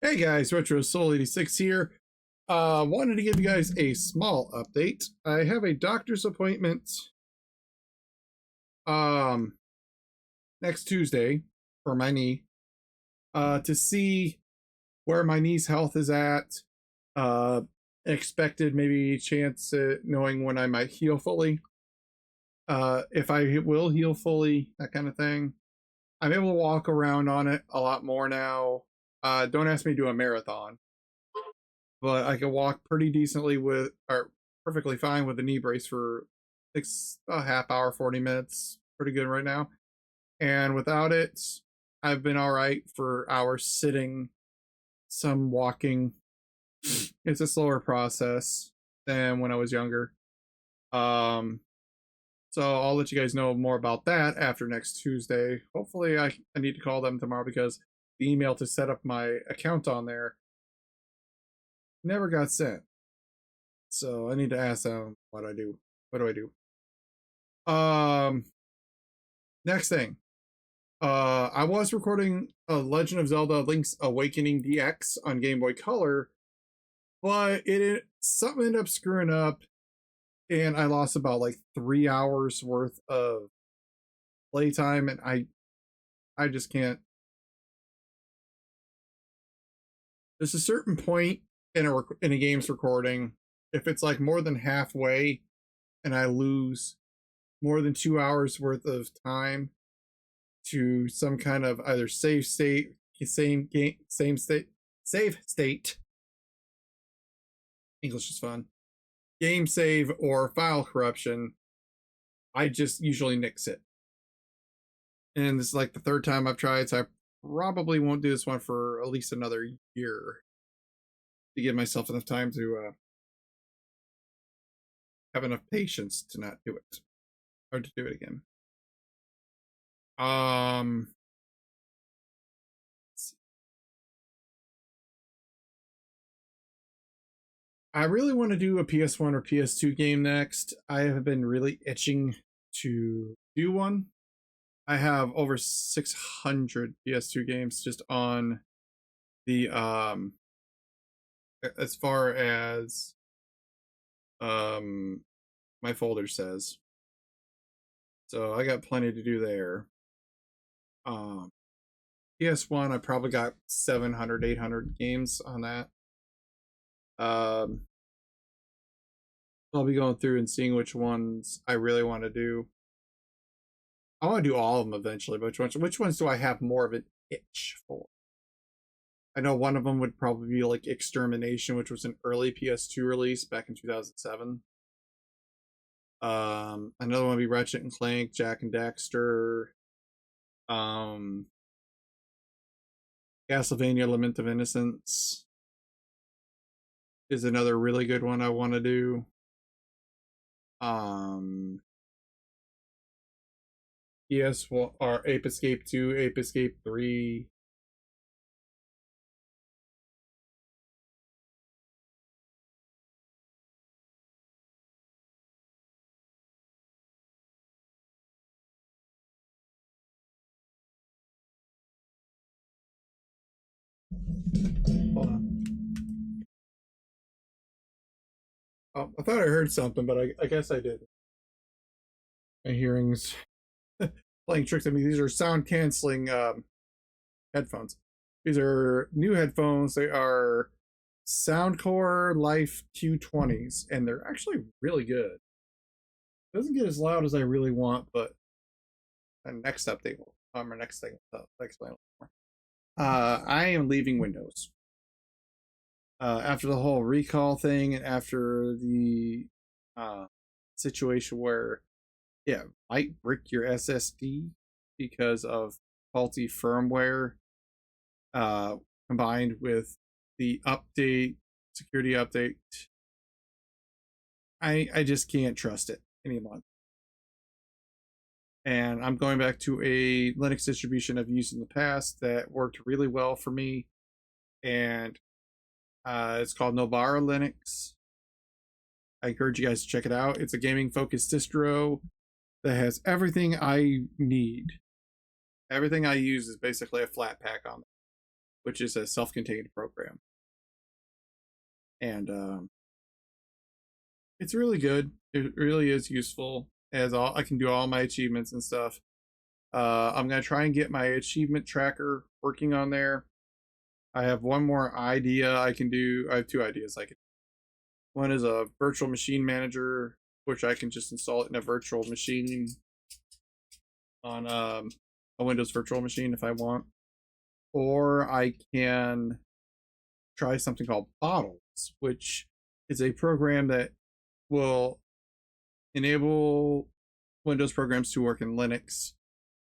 Hey guys, Retro Soul 86 here. Wanted to give you guys a small update. I have a doctor's appointment um next Tuesday for my knee to see where my knee's health is at. Uh Expected maybe chance at knowing when I might heal fully. If I will heal fully, that kind of thing. I'm able to walk around on it a lot more now. Don't ask me to do a marathon, but I can walk pretty decently with, or perfectly fine with the knee brace for a half hour, 40 minutes. Pretty good right now. And without it, I've been all right for hours sitting, some walking. It's a slower process than when I was younger. Um, so I'll let you guys know more about that after next Tuesday. Hopefully, I need to call them tomorrow because the email to set up my account on there never got sent. So I need to ask them what I do. What do I do? Next thing. I was recording a Legend of Zelda Link's Awakening DX on Game Boy Color, but something ended up screwing up, and I lost about like 3 hours worth of playtime, and I just can't. There's a certain point in a game's recording, if it's like more than halfway, and I lose more than 2 hours worth of time to some kind of either save state, same state, save state. English is fun. Game save or file corruption. I just usually nix it. And this is like the third time I've tried, so I probably won't do this one for at least another year to give myself enough time to have enough patience to not do it or to do it again. I really want to do a PS1 or PS2 game next. I have been really itching to do one. I have over 600 PS2 games just on the as far as my folder says. So I got plenty to do there. PS1 I probably got 700 800 games on that. I'll be going through and seeing which ones I really want to do. I want to do all of them eventually, but which ones do I have more of an itch for? I know one of them would probably be like Extermination, which was an early PS2 release back in 2007. Another one would be Ratchet and Clank, Jak and Daxter. Castlevania Lament of Innocence is another really good one I want to do. PS1 or Ape Escape 2, Ape Escape 3. Hold on. Oh, I thought I heard something, but I guess I did. My hearing's playing tricks on me. These are sound canceling headphones. These are new headphones. They are Soundcore Life Q20s, and they're actually really good. It doesn't get as loud as I really want, but the next update will come, or next thing I'll explain a little more. I am leaving Windows. After the whole recall thing, and after the situation where might brick your SSD because of faulty firmware, combined with the security update, I just can't trust it anymore. And I'm going back to a Linux distribution I've used in the past that worked really well for me, and it's called Nobara Linux. I encourage you guys to check it out. It's a gaming focused distro that has everything I need. Everything I use is basically a flat pack on it. which is a self-contained program. And it's really good. It really is useful. As all I can do all my achievements and stuff. I'm gonna try and get my achievement tracker working on there. I have one more idea I can do. I have two ideas I can. One is a virtual machine manager, which I can just install it in a virtual machine on a Windows virtual machine if I want. Or I can try something called Bottles, which is a program that will enable Windows programs to work in Linux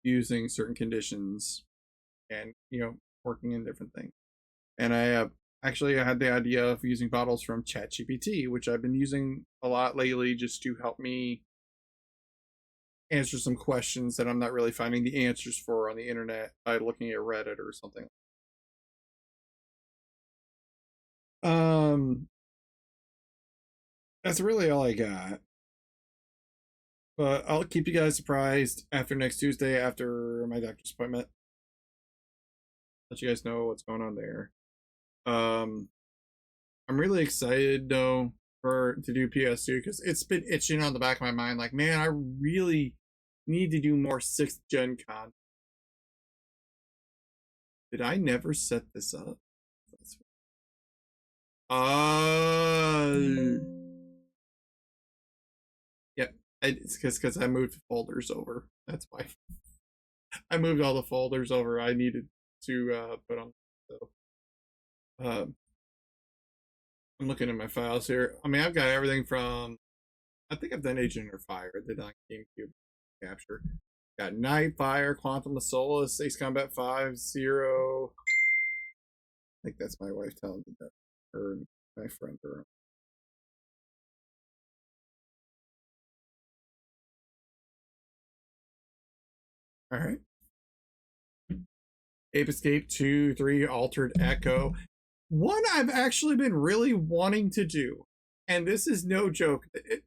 using certain conditions and, working in different things. And I had the idea of using Bottles from ChatGPT, which I've been using a lot lately just to help me answer some questions that I'm not really finding the answers for on the internet by looking at Reddit or something. That's really all I got. But I'll keep you guys surprised after next Tuesday, after my doctor's appointment. Let you guys know what's going on there. I'm really excited though to do PS2 because it's been itching on the back of my mind. Like, man, I really need to do more 6th gen content. Did I never set this up? Yep. It's because I moved folders over. That's why. I moved all the folders over I needed to put on. So, I'm looking at my files here. I mean, I've got everything from. I think I've done Agent or Fire. I did on GameCube capture. Got Nightfire, Quantum of Solace, Ace Combat 5, Zero. I think that's my wife telling me that. Her and my friend are. All right. Ape Escape 2, 3, Altered Echo. One I've actually been really wanting to do, and this is no joke. It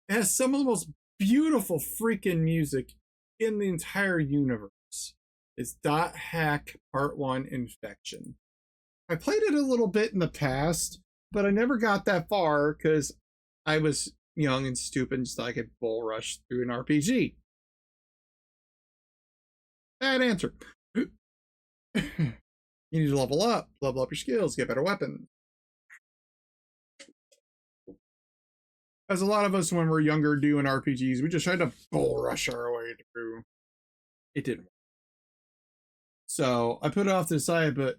has some of the most beautiful freaking music in the entire universe. It's Dot Hack Part 1 Infection. I played it a little bit in the past, but I never got that far because I was young and stupid, so I could bull rush through an RPG. Bad answer. You need to level up your skills, get better weapons. As a lot of us when we're younger doing RPGs, we just tried to bull rush our way through. It didn't work. So I put it off to the side, but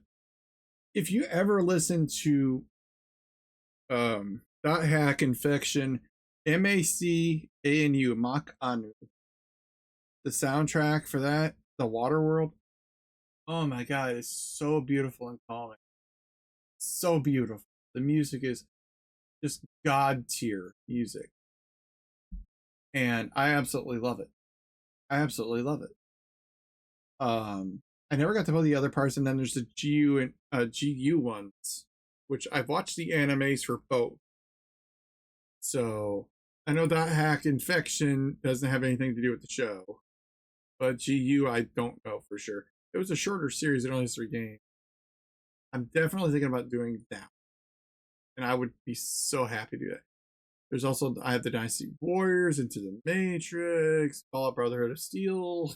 if you ever listen to Dot Hack Infection, MACANU, Mach Anu, the soundtrack for that, The Water World, oh my god, it's so beautiful and calming. So beautiful. The music is just god tier music. And I absolutely love it. I absolutely love it. I never got to play the other parts, and then there's the GU and GU ones, which I've watched the animes for both. So I know that Hack Infection doesn't have anything to do with the show, but GU I don't know for sure. It was a shorter series; it only has 3 games. I'm definitely thinking about doing that, and I would be so happy to do that. There's also I have the Dynasty Warriors, Into the Matrix, Fallout Brotherhood of Steel,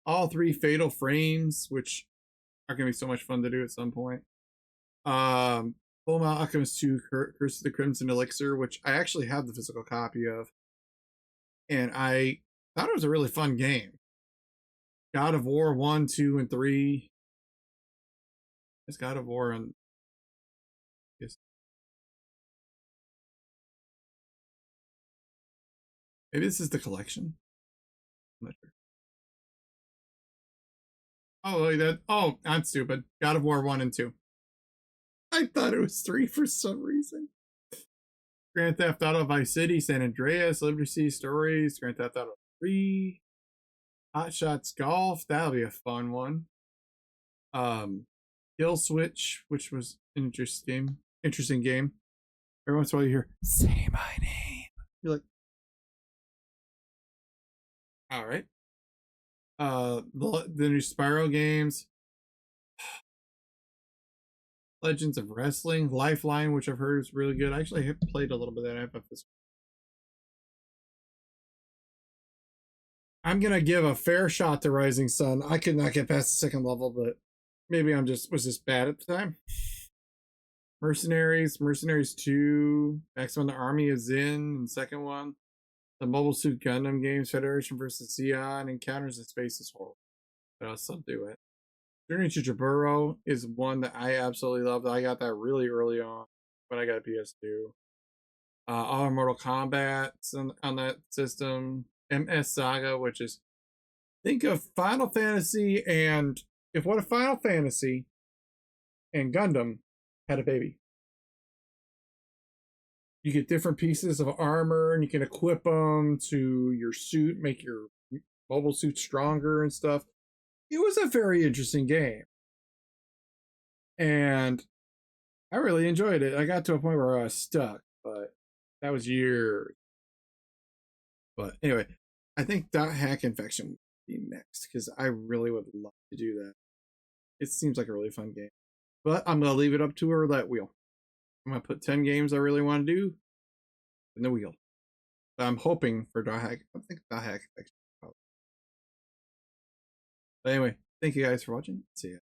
all 3 Fatal Frames, which are gonna be so much fun to do at some point. Fullmetal Alchemist 2, Curse of the Crimson Elixir, which I actually have the physical copy of, and I thought it was a really fun game. God of War 1, 2, and 3. It's God of War and yes. Maybe this is the collection. I'm not sure. Oh, I'm stupid. God of War 1 and 2. I thought it was 3 for some reason. Grand Theft Auto Vice City, San Andreas, Liberty City Stories, Grand Theft Auto 3, Hot Shots Golf. That'll be a fun one. Kill Switch, which was an interesting game. Every once in a while you hear, say my name. You're like, all right. The new Spyro games. Legends of Wrestling, Lifeline, which I've heard is really good. I actually have played a little bit of that FF. I'm gonna give a fair shot to Rising Sun. I could not get past the second level, but maybe was just bad at the time. Mercenaries 2, X Men the Army is in second one. The Mobile Suit Gundam games, Federation versus Zeon, Encounters in Space is horrible. But I'll still do it. Journey to Jaburo is one that I absolutely love. I got that really early on when I got PS2. All Mortal Kombat on that system. MS Saga, which is think of Final Fantasy and if what a Final Fantasy and Gundam had a baby. You get different pieces of armor and you can equip them to your suit, make your mobile suit stronger and stuff. It was a very interesting game. And I really enjoyed it. I got to a point where I was stuck, but that was years. But anyway, I think .hack Infection would be next because I really would love to do that. It seems like a really fun game. But I'm going to leave it up to her that wheel. I'm going to put 10 games I really want to do in the wheel. But I'm hoping for .hack. I think .hack Infection. But anyway, thank you guys for watching. See you.